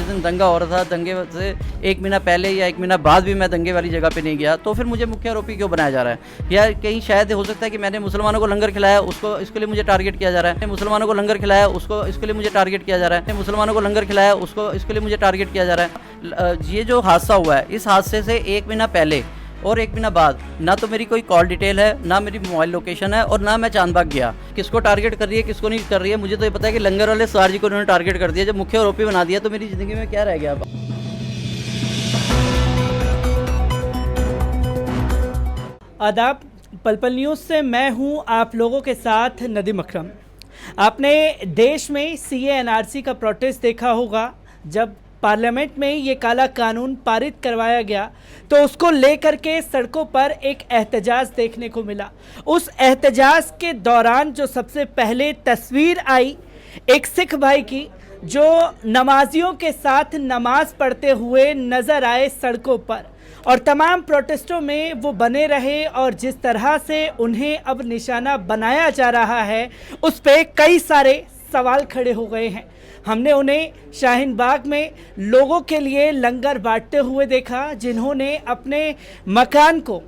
जिस दिन दंगा हो रहा था, दंगे से 1 महीना पहले या 1 महीना बाद भी मैं दंगे वाली जगह पे नहीं गया, तो फिर मुझे मुख्य आरोपी क्यों बनाया जा रहा है? या कहीं शायद हो सकता है कि मैंने मुसलमानों को लंगर खिलाया, उसको इसके लिए मुझे टारगेट किया जा रहा है। मुसलमानों को लंगर खिलाया, उसको इसके लिए मुझे टारगेट किया जा रहा है। मुसलमानों को लंगर खिलाया, उसको इसके लिए मुझे टारगेट किया जा रहा है। ये जो हादसा हुआ है, इस हादसे से 1 महीना पहले और 1 महीना बाद ना तो मेरी कोई कॉल डिटेल है, ना मेरी मोबाइल लोकेशन है, और ना मैं चांदबाग गया। किसको टारगेट कर रही है, किसको नहीं कर रही है, मुझे तो ये पता है कि लंगर वाले सर जी को उन्होंने टारगेट कर दिया। जब मुख्य आरोपी बना दिया तो मेरी ज़िंदगी में क्या रह गया अब? आदाब, पल-पल न्यूज़ से मैं हूं आप लोगों के साथ नदीम अकरम। आपने देश में सीए एनआरसी का प्रोटेस्ट देखा होगा। जब पार्लियामेंट में ये काला कानून पारित करवाया गया तो उसको लेकर के सड़कों पर एक एहतजाज देखने को मिला। उस एहतजाज के दौरान जो सबसे पहले तस्वीर आई एक सिख भाई की, जो नमाजियों के साथ नमाज पढ़ते हुए नज़र आए सड़कों पर, और तमाम प्रोटेस्टों में वो बने रहे, और जिस तरह से उन्हें अब निशाना बनाया जा रहा है उस पे कई सारे सवाल खड़े हो गए हैं। हमने उन्हें शाहीन बाग में लोगों के लिए लंगर बांटते हुए देखा, जिन्होंने अपने मकान को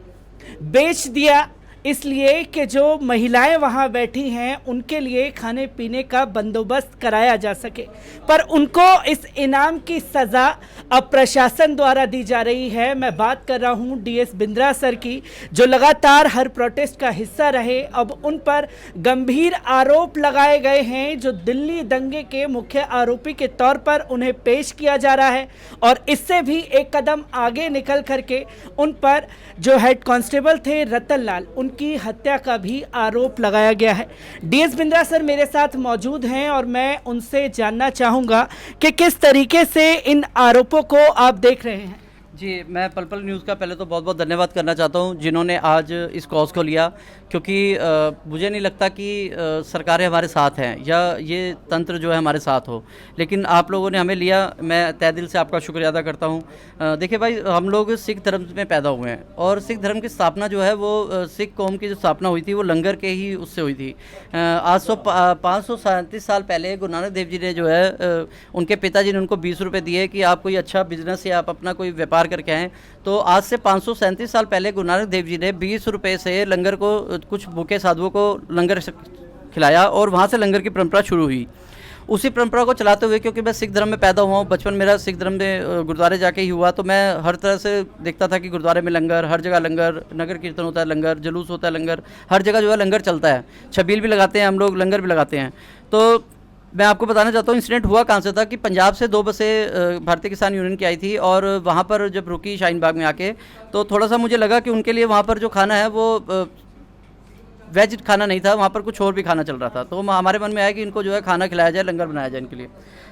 बेच दिया इसलिए कि जो महिलाएं वहां बैठी हैं उनके लिए खाने पीने का बंदोबस्त कराया जा सके, पर उनको इस इनाम की सज़ा अब प्रशासन द्वारा दी जा रही है। मैं बात कर रहा हूं डीएस बिंद्रा सर की, जो लगातार हर प्रोटेस्ट का हिस्सा रहे। अब उन पर गंभीर आरोप लगाए गए हैं, जो दिल्ली दंगे के मुख्य आरोपी के तौर पर उन्हें पेश किया जा रहा है, और इससे भी एक कदम आगे निकल करके उन पर जो हेड कांस्टेबल थे रतन लाल, की हत्या का भी आरोप लगाया गया है। डीएस बिंद्रा सर मेरे साथ मौजूद हैं और मैं उनसे जानना चाहूंगा कि किस तरीके से इन आरोपों को आप देख रहे हैं। जी, मैं पल-पल न्यूज़ का पहले तो बहुत बहुत धन्यवाद करना चाहता हूँ जिन्होंने आज इस कॉज को लिया, क्योंकि मुझे नहीं लगता कि सरकारें हमारे साथ हैं या ये तंत्र जो है हमारे साथ हो, लेकिन आप लोगों ने हमें लिया। मैं तहे दिल से आपका शुक्रिया अदा करता हूँ। देखिए भाई, हम लोग सिख धर्म में पैदा हुए हैं, और सिख धर्म की स्थापना जो है वो सिख कौम की जो स्थापना हुई थी वो लंगर के ही उससे हुई थी। आज 537 साल पहले गुरु नानक देव जी ने जो है उनके पिताजी ने उनको 20 रुपये दिए कि आप कोई अच्छा बिजनेस या आप अपना कोई व्यापार करके आएँ। तो आज से 537 साल पहले गुरु नानक देव जी ने 20 रुपये से लंगर को, कुछ भूखे साधुओं को लंगर खिलाया, और वहाँ से लंगर की परंपरा शुरू हुई। उसी परंपरा को चलाते हुए, क्योंकि मैं सिख धर्म में पैदा हुआ हूँ, बचपन मेरा सिख धर्म में गुरुद्वारे जाके ही हुआ, तो मैं हर तरह से देखता था कि गुरुद्वारे में लंगर, हर जगह लंगर, नगर कीर्तन होता है लंगर, जुलूस होता है लंगर, हर जगह जो है लंगर चलता है। छबील भी लगाते हैं हम लोग, लंगर भी लगाते हैं। तो मैं आपको बताना चाहता हूँ इंसिडेंट हुआ कहाँ से था, कि पंजाब से 2 बसें भारतीय किसान यूनियन की आई थी, और वहाँ पर जब रुकी शाहीन बाग में आके, तो थोड़ा सा मुझे लगा कि उनके लिए वहाँ पर जो खाना है वो वेज खाना नहीं था, वहाँ पर कुछ और भी खाना चल रहा था। तो हमारे मन में आया कि इनको जो है खाना खिलाया जाए, लंगर बनाया जाए इनके लिए।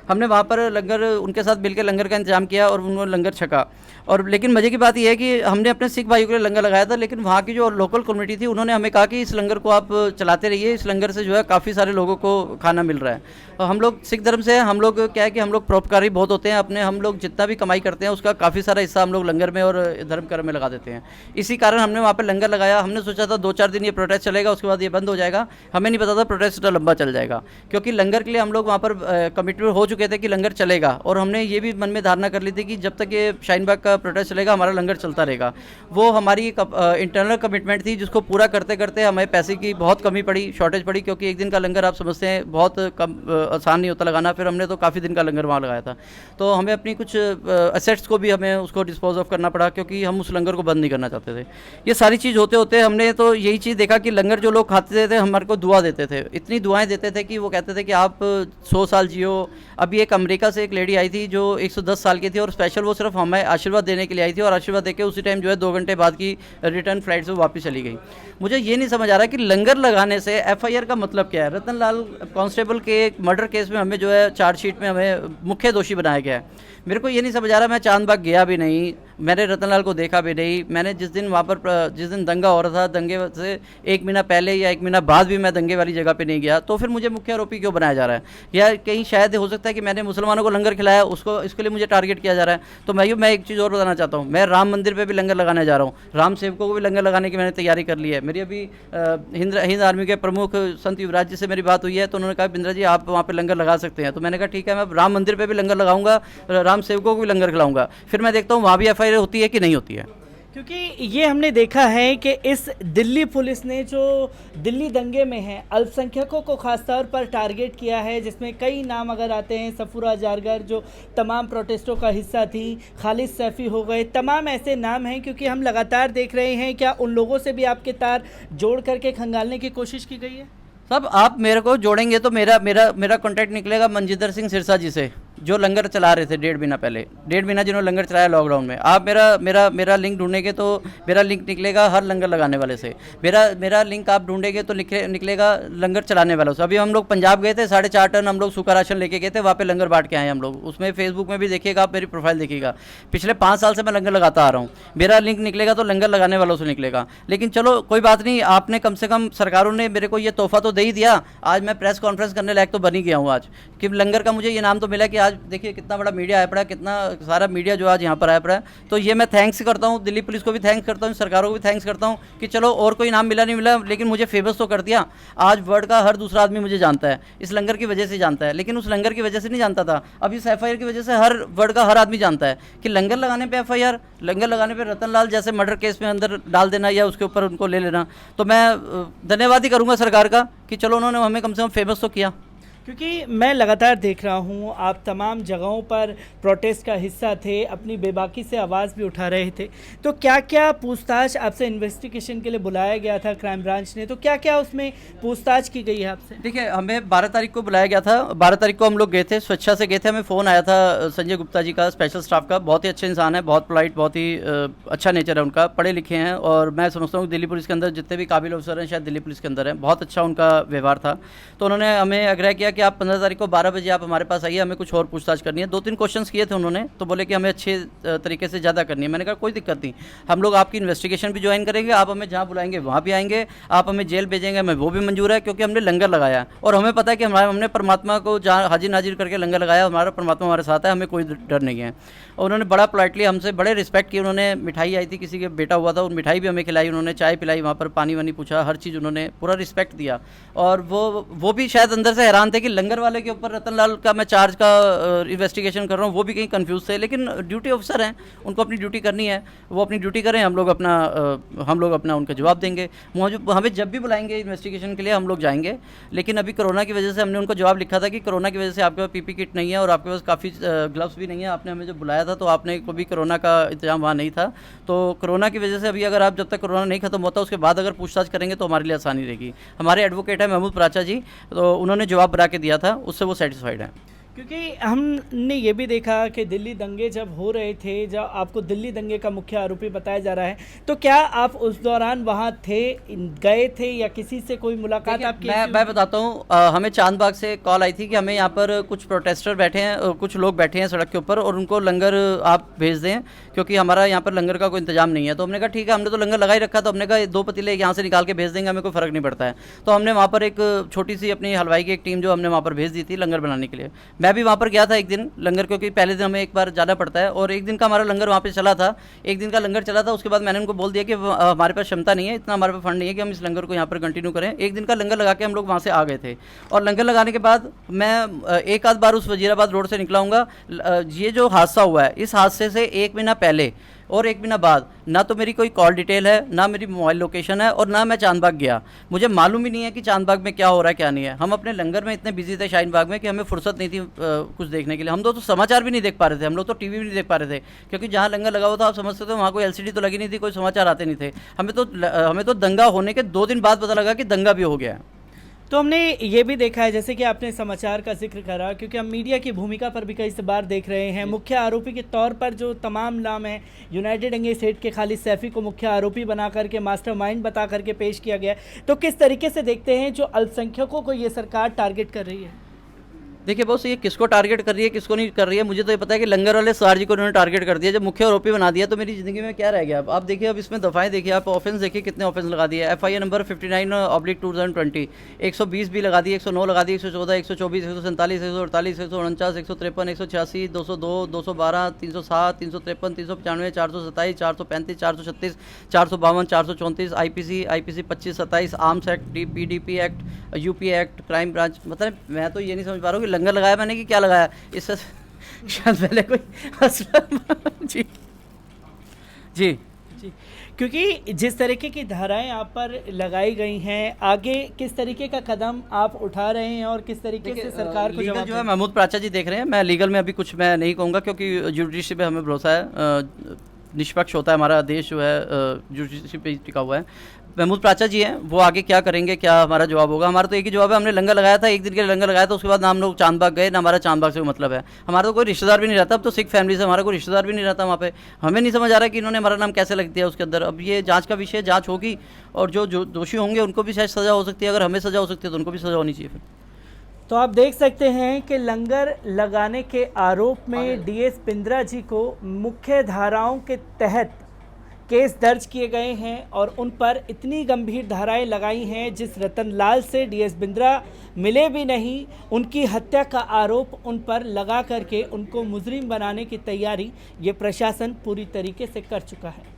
हमने वहाँ पर लंगर, उनके साथ मिलकर लंगर का इंतजाम किया और उन्होंने लंगर छका। और लेकिन मज़े की बात यह है कि हमने अपने सिख भाइयों के लिए लंगर लगाया था, लेकिन वहाँ की जो लोकल कम्युनिटी थी उन्होंने हमें कहा कि इस लंगर को आप चलाते रहिए, इस लंगर से जो है काफ़ी सारे लोगों को खाना मिल रहा है। और हम लोग सिख धर्म से, हम लोग क्या है कि हम लोग परोपकारी बहुत होते हैं, अपने हम लोग जितना भी कमाई करते हैं उसका काफ़ी सारा हिस्सा हम लोग लंगर में और धर्म कर्म में लगा देते हैं। इसी कारण हमने वहाँ पर लंगर लगाया। हमने सोचा था 2-4 दिन ये प्रोटेस्ट चलेगा, उसके बाद ये बंद हो जाएगा। हमें नहीं पता था प्रोटेस्ट इतना लंबा चल जाएगा, क्योंकि लंगर के लिए हम लोग वहाँ पर कमिटमेंट हो चुके थे कि लंगर चलेगा, और हमने ये भी मन में धारणा कर ली थी कि जब तक ये शाहीन बाग का प्रोटेस्ट चलेगा हमारा लंगर चलता रहेगा। वो हमारी इंटरनल कमिटमेंट थी, जिसको पूरा करते करते हमें पैसे की बहुत कमी पड़ी, शॉर्टेज पड़ी, क्योंकि एक दिन का लंगर आप समझते हैं बहुत कम आसान नहीं होता लगाना। फिर हमने तो काफ़ी दिन का लंगर वहाँ लगाया था, तो हमें अपनी कुछ एसेट्स को भी हमें उसको डिस्पोज ऑफ करना पड़ा, क्योंकि हम उस लंगर को बंद नहीं करना चाहते थे। ये सारी चीज़ होते होते हमने तो यही चीज़ देखा कि लंगर जो लोग खाते थे हमारे को दुआ देते थे, इतनी दुआएं देते थे कि वो कहते थे कि आप 100 साल जियो। अभी एक अमेरिका से एक लेडी आई थी जो 110 साल की थी, और स्पेशल वो सिर्फ हमें आशीर्वाद देने के लिए आई थी, और आशीर्वाद देके उसी टाइम जो है 2 घंटे बाद की रिटर्न फ्लाइट से वापस चली गई। मुझे ये नहीं समझ आ रहा कि लंगर लगाने से एफआईआर का मतलब क्या है। रतन लाल कांस्टेबल के एक मर्डर केस में हमें जो है चार्जशीट में हमें मुख्य दोषी बनाया गया है। मेरे को ये नहीं समझ आ रहा, मैं चांदबाग गया भी नहीं, मैंने रतनलाल को देखा भी नहीं। मैंने जिस दिन वहाँ पर जिस दिन दंगा हो रहा था, दंगे से 1 महीना पहले या 1 महीना बाद भी मैं दंगे वाली जगह पे नहीं गया, तो फिर मुझे मुख्य आरोपी क्यों बनाया जा रहा है? या कहीं शायद हो सकता है कि मैंने मुसलमानों को लंगर खिलाया, उसको इसके लिए मुझे टारगेट किया जा रहा है। तो मैं एक चीज़ और बताना चाहता हूँ, मैं राम मंदिर पर भी लंगर लगाने जा रहा हूँ, राम सेवकों को भी लंगर लगाने की मैंने तैयारी कर ली है। मेरी अभी हिंद आर्मी के प्रमुख संत युवराज जी से मेरी बात हुई है, तो उन्होंने कहा बिंद्रा जी आप वहाँ पे लंगर लगा सकते हैं। तो मैंने कहा ठीक है, मैं राम मंदिर पे भी लंगर लगाऊंगा, राम सेवकों को भी लंगर खिलाऊंगा। फिर मैं देखता हूँ वहाँ भी एफआईआर होती है कि नहीं होती है। क्योंकि ये हमने देखा है कि इस दिल्ली पुलिस ने जो दिल्ली दंगे में है अल्पसंख्यकों को खासतौर पर टारगेट किया है, जिसमें कई नाम अगर आते हैं, सफूरा जारगर जो तमाम प्रोटेस्टों का हिस्सा थी, खालिद सैफी हो गए, तमाम ऐसे नाम हैं। क्योंकि हम लगातार देख रहे हैं, क्या उन लोगों से भी आपके तार जोड़ करके खंगालने की कोशिश की गई है? सब आप मेरे को जोड़ेंगे तो मेरा कॉन्टैक्ट निकलेगा मनजिंदर सिंह सिरसा जी से, जो लंगर चला रहे थे 1.5 महीना पहले, 1.5 महीना जिन्होंने लंगर चलाया लॉकडाउन में। आप मेरा लिंक ढूंढेंगे तो मेरा लिंक निकलेगा हर लंगर लगाने वाले से। मेरा लिंक आप ढूंढेंगे तो निकलेगा लंगर चलाने वालों से। अभी हम लोग पंजाब गए थे, 4.5 टन हम लोग सूखा राशन लेके गए थे, वहाँ पे लंगर बांट के आए हम लोग। उसमें फेसबुक में भी देखिएगा, आप मेरी प्रोफाइल देखिएगा, पिछले 5 साल से मैं लंगर लगाता आ रहा हूँ। मेरा लिंक निकलेगा तो लंगर लगाने वालों से निकलेगा। लेकिन चलो कोई बात नहीं, आपने कम से कम सरकारों ने मेरे को ये तोहफा तो दे ही दिया। आज मैं प्रेस कॉन्फ्रेंस करने लायक तो बन ही गया हूँ आज, कि लंगर का मुझे ये नाम तो मिला कि आज देखिए कितना बड़ा मीडिया आया पड़ा है, कितना सारा मीडिया जो आज यहाँ पर आया पड़ा है। तो ये मैं थैंक्स करता हूँ, दिल्ली पुलिस को भी थैंक्स करता हूँ, सरकारों को भी थैंक्स करता हूँ कि चलो और कोई नाम मिला नहीं मिला, लेकिन मुझे फेमस तो कर दिया। आज वर्ल्ड का हर दूसरा आदमी मुझे जानता है, इस लंगर की वजह से जानता है। लेकिन उस लंगर की वजह से नहीं जानता था, अब इस एफआईआर की वजह से हर वर्ल्ड का हर आदमी जानता है कि लंगर लगाने पर एफआईआर, लंगर लगाने पर रतनलाल जैसे मर्डर केस में अंदर डाल देना या उसके ऊपर उनको ले लेना। तो मैं धन्यवाद ही करूँगा सरकार का कि चलो उन्होंने हमें कम से कम फेमस तो किया। क्योंकि मैं लगातार देख रहा हूँ आप तमाम जगहों पर प्रोटेस्ट का हिस्सा थे, अपनी बेबाकी से आवाज़ भी उठा रहे थे। तो क्या क्या पूछताछ आपसे इन्वेस्टिगेशन के लिए बुलाया गया था क्राइम ब्रांच ने, तो क्या क्या उसमें पूछताछ की गई है आपसे? देखिए, हमें 12 तारीख को बुलाया गया था। 12 तारीख को हम लोग गए थे, स्वेच्छा से गए थे। हमें फ़ोन आया था संजय गुप्ता जी का, स्पेशल स्टाफ का। बहुत ही अच्छे इंसान है, बहुत पोलाइट, बहुत ही अच्छा नेचर है उनका, पढ़े लिखे हैं। और मैं समझता हूँ दिल्ली पुलिस के अंदर जितने भी काबिल अफसर हैं शायद दिल्ली पुलिस के अंदर हैं, बहुत अच्छा उनका व्यवहार था। तो उन्होंने हमें आग्रह किया कि आप 15 तारीख को 12 बजे आप हमारे पास आइए, हमें कुछ और पूछताछ करनी है। 2-3 क्वेश्चंस किए थे उन्होंने, तो बोले कि हमें अच्छे तरीके से ज़्यादा करनी है। मैंने कहा कोई दिक्कत नहीं, हम लोग आपकी इन्वेस्टिगेशन भी ज्वाइन करेंगे, आप हमें जहाँ बुलाएंगे वहाँ भी आएंगे, आप हमें जेल भेजेंगे हमें वो भी मंजूर है, क्योंकि हमने लंगर लगाया है और हमें पता है कि हमने परमात्मा को जहाँ हाजिर नाजिर करके लंगर लगाया, हमारा परमात्मा हमारे साथ है, हमें कोई डर नहीं है। और उन्होंने बड़ा पोलाइटली हमसे बड़े रिस्पेक्ट की। उन्होंने मिठाई आई थी, किसी के बेटा हुआ था, और मिठाई भी हमें खिलाई, उन्होंने चाय पिलाई, वहाँ पर पानी वानी पूछा, हर चीज़ उन्होंने पूरा रिस्पेक्ट दिया। और वो भी शायद अंदर से हैरान थे कि लंगर वाले के ऊपर रतनलाल का मैं चार्ज का इन्वेस्टिगेशन कर रहा हूँ, वो भी कहीं कंफ्यूज थे। लेकिन ड्यूटी ऑफिसर हैं, उनको अपनी ड्यूटी करनी है, वो अपनी ड्यूटी करें, हम लोग अपना उनका जवाब देंगे। हमें जब भी बुलाएंगे इन्वेस्टिगेशन के लिए हम लोग जाएंगे। लेकिन अभी कोरोना की वजह से हमने उनको जवाब लिखा था कि कोरोना की वजह से आपके पास पीपी किट नहीं है और आपके पास काफ़ी ग्लव्स भी नहीं है। आपने हमें जब बुलाया था तो आपने को भी कोरोना का इंतजाम वहाँ नहीं था। तो कोरोना की वजह से अभी अगर आप जब तक कोरोना नहीं खत्म होता उसके बाद अगर पूछताछ करेंगे तो हमारे लिए आसानी रहेगी। हमारे एडवोकेट है महमूद प्राचा जी, तो उन्होंने जवाब बना के दिया था, उससे वो सेटिस्फाइड है। क्योंकि हमने ये भी देखा कि दिल्ली दंगे जब हो रहे थे, जब आपको दिल्ली दंगे का मुख्य आरोपी बताया जा रहा है, तो क्या आप उस दौरान वहाँ थे, गए थे या किसी से कोई मुलाकात आपकी? मैं बताता हूँ, हमें चांदबाग से कॉल आई थी कि हमें यहाँ पर कुछ प्रोटेस्टर बैठे हैं, कुछ लोग बैठे हैं सड़क के ऊपर और उनको लंगर आप भेज दें, क्योंकि हमारा यहाँ पर लंगर का कोई इंतजाम नहीं है। तो हमने कहा ठीक है, हमने तो लंगर लगा ही रखा, तो हमने कहा 2 पतीले यहाँ से निकाल के भेज देंगे, हमें कोई फ़र्क नहीं पड़ता है। तो हमने वहाँ पर एक छोटी सी अपनी हलवाई की एक टीम जो हमने वहाँ पर भेज दी थी लंगर बनाने के लिए। मैं भी वहाँ पर गया था एक दिन लंगर, क्योंकि पहले दिन हमें एक बार जाना पड़ता है, और एक दिन का हमारा लंगर वहाँ पे चला था, एक दिन का लंगर चला था। उसके बाद मैंने उनको बोल दिया कि हमारे पास क्षमता नहीं है, इतना हमारे पास फंड नहीं है कि हम इस लंगर को यहाँ पर कंटिन्यू करें। एक दिन का लंगर लगा के हम लोग वहाँ से आ गए थे, और लंगर लगाने के बाद मैं एक आध बार उस वजीराबाद रोड से निकला हूँगा। ये जो हादसा हुआ है, इस हादसे से 1 महीना पहले और 1 महीना बाद ना तो मेरी कोई कॉल डिटेल है, ना मेरी मोबाइल लोकेशन है, और ना मैं चांदबाग गया। मुझे मालूम ही नहीं है कि चांदबाग में क्या हो रहा है क्या नहीं है। हम अपने लंगर में इतने बिजी थे शाहीन बाग में कि हमें फुर्सत नहीं थी कुछ देखने के लिए। हम तो समाचार भी नहीं देख पा रहे थे, हम लोग तो टीवी भी नहीं देख पा रहे थे, क्योंकि जहाँ लंगर लगा हुआ था आप समझते थे वहाँ कोई एलसीडी तो लगी नहीं थी, कोई समाचार आते नहीं थे। हमें तो दंगा होने के 2 दिन बाद पता लगा कि दंगा भी हो गया है। तो हमने ये भी देखा है, जैसे कि आपने समाचार का जिक्र करा, क्योंकि हम मीडिया की भूमिका पर भी कई बार देख रहे हैं, मुख्य आरोपी के तौर पर जो तमाम नाम है, यूनाइटेड एंगे स्टेट के खालिद सैफी को मुख्य आरोपी बना करके, मास्टरमाइंड बता करके पेश किया गया। तो किस तरीके से देखते हैं जो अल्पसंख्यकों को ये सरकार टारगेट कर रही है? देखिए बॉस, ये किसको टारगेट कर रही है किसको नहीं कर रही है, मुझे तो ये पता है कि लंगर वाले सरदार जी को उन्होंने टारगेट कर दिया। जब मुख्य आरोपी बना दिया तो मेरी ज़िंदगी में क्या रह गया। आप देखिए, अब इसमें दफ़ाएं देखिए, आप ऑफेंस देखिए कितने ऑफेंस लगा दिए। FIR नंबर 59/2020, 120 भी लगा दी, 109 लगा दी, 114, 124, 147, 148, 149, 153, 186, 202, 212, 307, 353, 395, 427, 435, 436, 452, 434, IPC 2527, arms act, PDP act, UP act, crime branch. मतलब मैं तो ये नहीं समझ पा रहा हूँ कि लंगर लगाया मैंने कि क्या लगाया। इससे शायद पहले कोई जी जी जी, क्योंकि जिस तरीके की धाराएं आप पर लगाई गई हैं, आगे किस तरीके का कदम आप उठा रहे हैं और किस तरीके से सरकार को लीगल जवाब जो है महमूद प्राचा जी देख रहे हैं। मैं लीगल में अभी कुछ मैं नहीं कहूँगा, क्योंकि जुडिशरी पे हमें भरोसा है, निष्पक्ष होता है हमारा देश जो है, जुडिशरी पे टिका हुआ है। महमूद प्राचा जी हैं, वो आगे क्या करेंगे, क्या हमारा जवाब होगा। हमारा तो एक ही जवाब है, हमने लंगर लगाया था, एक दिन के लिए लंगर लगाया था, उसके बाद ना हम लोग चांदबाग गए, ना हमारा चांदबाग से कोई मतलब है। हमारा तो कोई रिश्तेदार भी नहीं रहता, अब तो सिख फैमिली से हमारा कोई रिश्तेदार भी नहीं रहता वहाँ पे। हमें नहीं समझ आ रहा है कि इन्होंने हमारा नाम कैसे लग दिया उसके अंदर। अब ये जांच का विषय, जांच होगी और जो दोषी होंगे उनको भी शायद सज़ा हो सकती है। अगर हमें सज़ा हो सकती है तो उनको भी सज़ा होनी चाहिए फिर। तो आप देख सकते हैं कि लंगर लगाने के आरोप में DS बिंद्रा जी को मुख्य धाराओं के तहत केस दर्ज किए गए हैं और उन पर इतनी गंभीर धाराएं लगाई हैं, जिस रतन लाल से DS बिंद्रा मिले भी नहीं, उनकी हत्या का आरोप उन पर लगा करके उनको मुजरिम बनाने की तैयारी ये प्रशासन पूरी तरीके से कर चुका है।